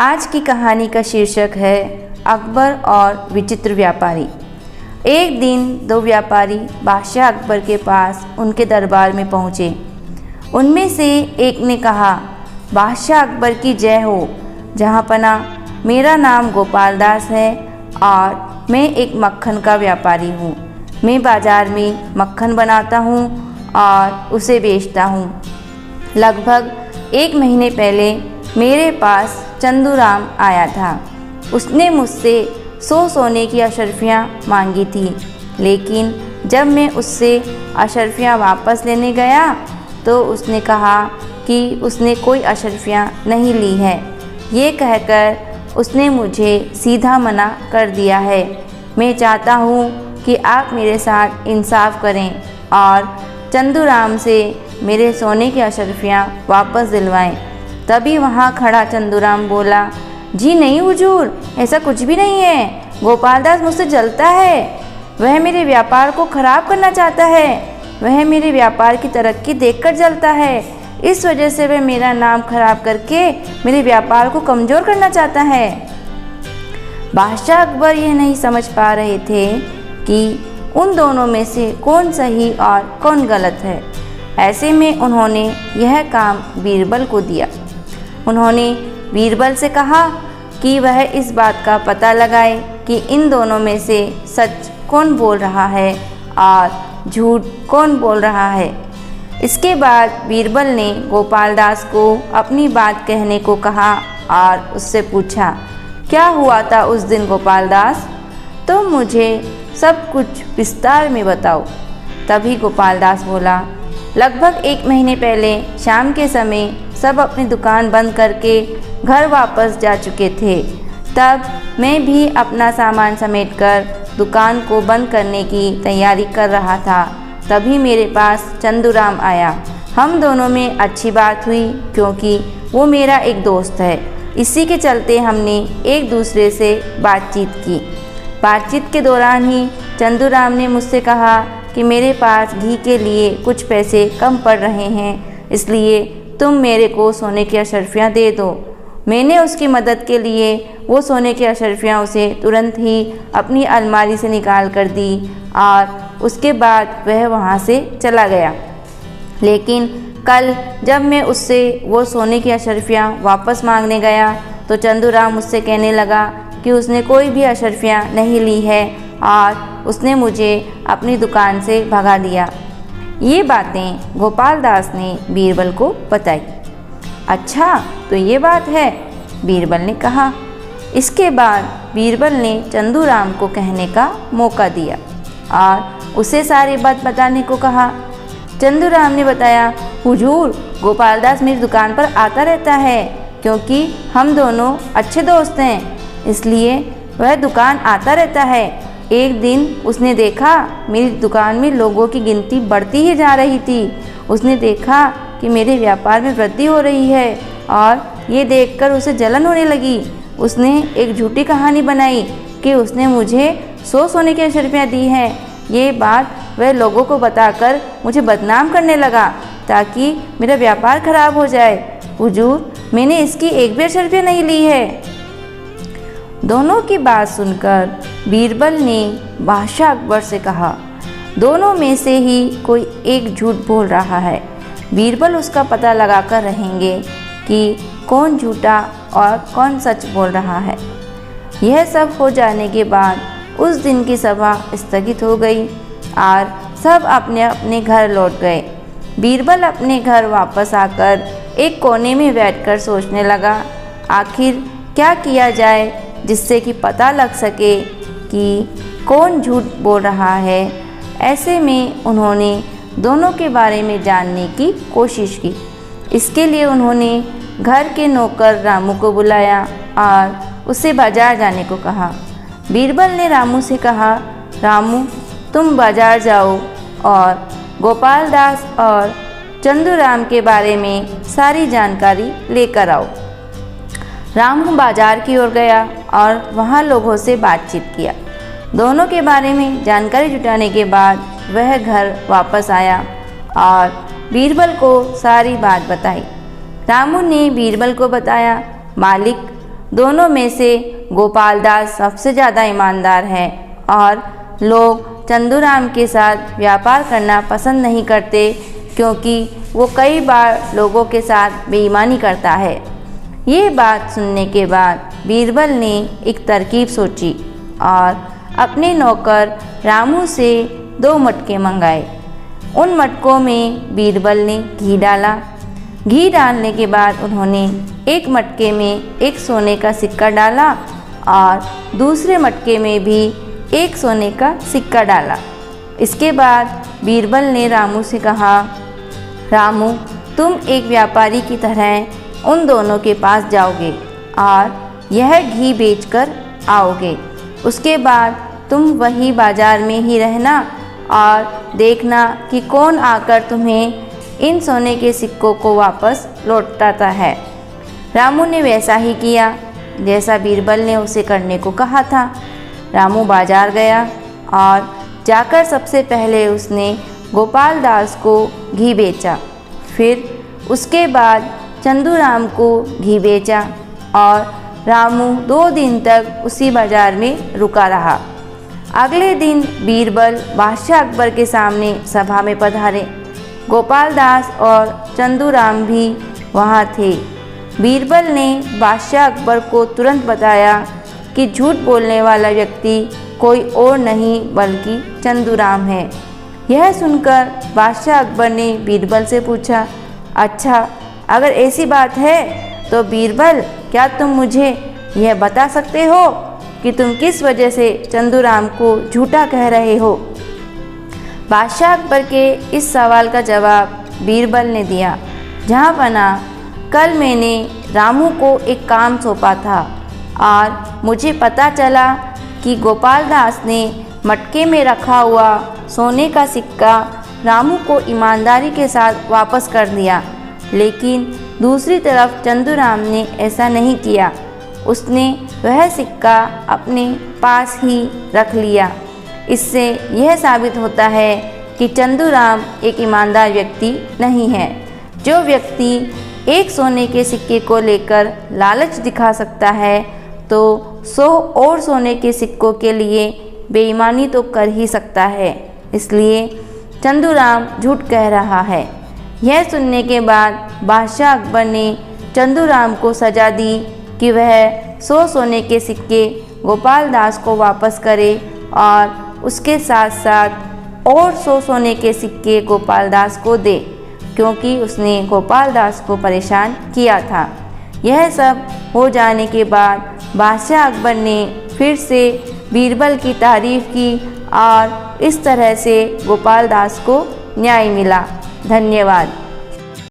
आज की कहानी का शीर्षक है अकबर और विचित्र व्यापारी। एक दिन दो व्यापारी बादशाह अकबर के पास उनके दरबार में पहुँचे। उनमें से एक ने कहा, बादशाह अकबर की जय हो जहाँपना, मेरा नाम गोपाल दास है और मैं एक मक्खन का व्यापारी हूँ। मैं बाज़ार में मक्खन बनाता हूँ और उसे बेचता हूँ। लगभग 1 महीने पहले मेरे पास चंदूराम आया था। उसने मुझसे 100 सोने की अशर्फियाँ मांगी थी, लेकिन जब मैं उससे अशर्फियाँ वापस लेने गया तो उसने कहा कि उसने कोई अशर्फियाँ नहीं ली है। ये कहकर उसने मुझे सीधा मना कर दिया है। मैं चाहता हूँ कि आप मेरे साथ इंसाफ करें और चंदूराम से मेरे सोने की अशर्फियाँ वापस दिलवाएं। तभी वहाँ खड़ा चंदूराम बोला, जी नहीं हुजूर, ऐसा कुछ भी नहीं है। गोपाल दास मुझसे जलता है। वह मेरे व्यापार को खराब करना चाहता है। वह मेरे व्यापार की तरक्की देखकर जलता है। इस वजह से वह मेरा नाम खराब करके मेरे व्यापार को कमज़ोर करना चाहता है। बादशाह अकबर यह नहीं समझ पा रहे थे कि उन दोनों में से कौन सही और कौन गलत है। ऐसे में उन्होंने यह काम बीरबल को दिया। उन्होंने बीरबल से कहा कि वह इस बात का पता लगाए कि इन दोनों में से सच कौन बोल रहा है और झूठ कौन बोल रहा है। इसके बाद बीरबल ने गोपाल दास को अपनी बात कहने को कहा और उससे पूछा, क्या हुआ था उस दिन गोपाल दास? तुम मुझे सब कुछ विस्तार में बताओ। तभी गोपाल दास बोला, लगभग 1 महीने पहले शाम के समय सब अपनी दुकान बंद करके घर वापस जा चुके थे। तब मैं भी अपना सामान समेटकर दुकान को बंद करने की तैयारी कर रहा था। तभी मेरे पास चंदूराम आया। हम दोनों में अच्छी बात हुई क्योंकि वो मेरा एक दोस्त है। इसी के चलते हमने एक दूसरे से बातचीत की। बातचीत के दौरान ही चंदूराम ने मुझसे कहा कि मेरे पास घी के लिए कुछ पैसे कम पड़ रहे हैं, इसलिए तुम मेरे को सोने की अशर्फियाँ दे दो। मैंने उसकी मदद के लिए वो सोने की अशर्फियाँ उसे तुरंत ही अपनी अलमारी से निकाल कर दी और उसके बाद वह वहाँ से चला गया। लेकिन कल जब मैं उससे वो सोने की अशर्फियाँ वापस मांगने गया तो चंदूराम मुझसे कहने लगा कि उसने कोई भी अशर्फियाँ नहीं ली है और उसने मुझे अपनी दुकान से भगा दिया। ये बातें गोपाल दास ने बीरबल को बताई। अच्छा, तो ये बात है, बीरबल ने कहा। इसके बाद बीरबल ने चंदूराम को कहने का मौका दिया और उसे सारी बात बताने को कहा। चंदूराम ने बताया, हुजूर, गोपाल दास मेरी दुकान पर आता रहता है क्योंकि हम दोनों अच्छे दोस्त हैं, इसलिए वह दुकान आता रहता है। एक दिन उसने देखा मेरी दुकान में लोगों की गिनती बढ़ती ही जा रही थी। उसने देखा कि मेरे व्यापार में वृद्धि हो रही है और ये देखकर उसे जलन होने लगी। उसने एक झूठी कहानी बनाई कि उसने मुझे 100 सोने की अशर्फियाँ दी हैं। ये बात वह लोगों को बताकर मुझे बदनाम करने लगा ताकि मेरा व्यापार खराब हो जाए। हुजूर, मैंने इसकी एक भी अशर्फियाँ नहीं ली है। दोनों की बात सुनकर बीरबल ने बादशाह अकबर से कहा, दोनों में से ही कोई एक झूठ बोल रहा है। बीरबल उसका पता लगाकर रहेंगे कि कौन झूठा और कौन सच बोल रहा है। यह सब हो जाने के बाद उस दिन की सभा स्थगित हो गई और सब अपने अपने घर लौट गए। बीरबल अपने घर वापस आकर एक कोने में बैठकर सोचने लगा, आखिर क्या किया जाए जिससे कि पता लग सके कि कौन झूठ बोल रहा है। ऐसे में उन्होंने दोनों के बारे में जानने की कोशिश की। इसके लिए उन्होंने घर के नौकर रामू को बुलाया और उससे बाजार जाने को कहा। बीरबल ने रामू से कहा, रामू, तुम बाजार जाओ और गोपाल दास और चंदूराम के बारे में सारी जानकारी लेकर आओ। रामू बाजार की ओर गया और वहाँ लोगों से बातचीत किया। दोनों के बारे में जानकारी जुटाने के बाद वह घर वापस आया और बीरबल को सारी बात बताई। रामू ने बीरबल को बताया, मालिक, दोनों में से गोपाल दास सबसे ज़्यादा ईमानदार है और लोग चंदूराम के साथ व्यापार करना पसंद नहीं करते क्योंकि वो कई बार लोगों के साथ बेईमानी करता है। ये बात सुनने के बाद बीरबल ने एक तरकीब सोची और अपने नौकर रामू से 2 मटके मंगाए। उन मटकों में बीरबल ने घी डाला। घी डालने के बाद उन्होंने एक मटके में एक सोने का सिक्का डाला और दूसरे मटके में भी एक सोने का सिक्का डाला। इसके बाद बीरबल ने रामू से कहा, रामू, तुम एक व्यापारी की तरह उन दोनों के पास जाओगे और यह घी बेचकर आओगे। उसके बाद तुम वही बाजार में ही रहना और देखना कि कौन आकर तुम्हें इन सोने के सिक्कों को वापस लौटाता है। रामू ने वैसा ही किया जैसा बीरबल ने उसे करने को कहा था। रामू बाजार गया और जाकर सबसे पहले उसने गोपाल दास को घी बेचा। फिर उसके बाद चंदूराम को घी बेचा और रामू 2 दिन तक उसी बाजार में रुका रहा। अगले दिन बीरबल बादशाह अकबर के सामने सभा में पधारे। गोपाल दास और चंदूराम भी वहाँ थे। बीरबल ने बादशाह अकबर को तुरंत बताया कि झूठ बोलने वाला व्यक्ति कोई और नहीं बल्कि चंदूराम है। यह सुनकर बादशाह अकबर ने बीरबल से पूछा, अच्छा, अगर ऐसी बात है तो बीरबल, क्या तुम मुझे यह बता सकते हो कि तुम किस वजह से चंदूराम को झूठा कह रहे हो? बादशाह अकबर के इस सवाल का जवाब बीरबल ने दिया, जहाँ पना, कल मैंने रामू को एक काम सौंपा था और मुझे पता चला कि गोपाल दास ने मटके में रखा हुआ सोने का सिक्का रामू को ईमानदारी के साथ वापस कर दिया, लेकिन दूसरी तरफ चंदूराम ने ऐसा नहीं किया। उसने वह सिक्का अपने पास ही रख लिया। इससे यह साबित होता है कि चंदूराम एक ईमानदार व्यक्ति नहीं है। जो व्यक्ति एक सोने के सिक्के को लेकर लालच दिखा सकता है तो 100 और सोने के सिक्कों के लिए बेईमानी तो कर ही सकता है। इसलिए चंदूराम झूठ कह रहा है। यह सुनने के बाद बादशाह अकबर ने चंदूराम को सजा दी कि वह 100 सोने के सिक्के गोपाल दास को वापस करे और उसके साथ साथ और 100 सोने के सिक्के गोपाल दास को दे, क्योंकि उसने गोपाल दास को परेशान किया था। यह सब हो जाने के बाद बादशाह अकबर ने फिर से बीरबल की तारीफ़ की और इस तरह से गोपाल दास को न्याय मिला। धन्यवाद।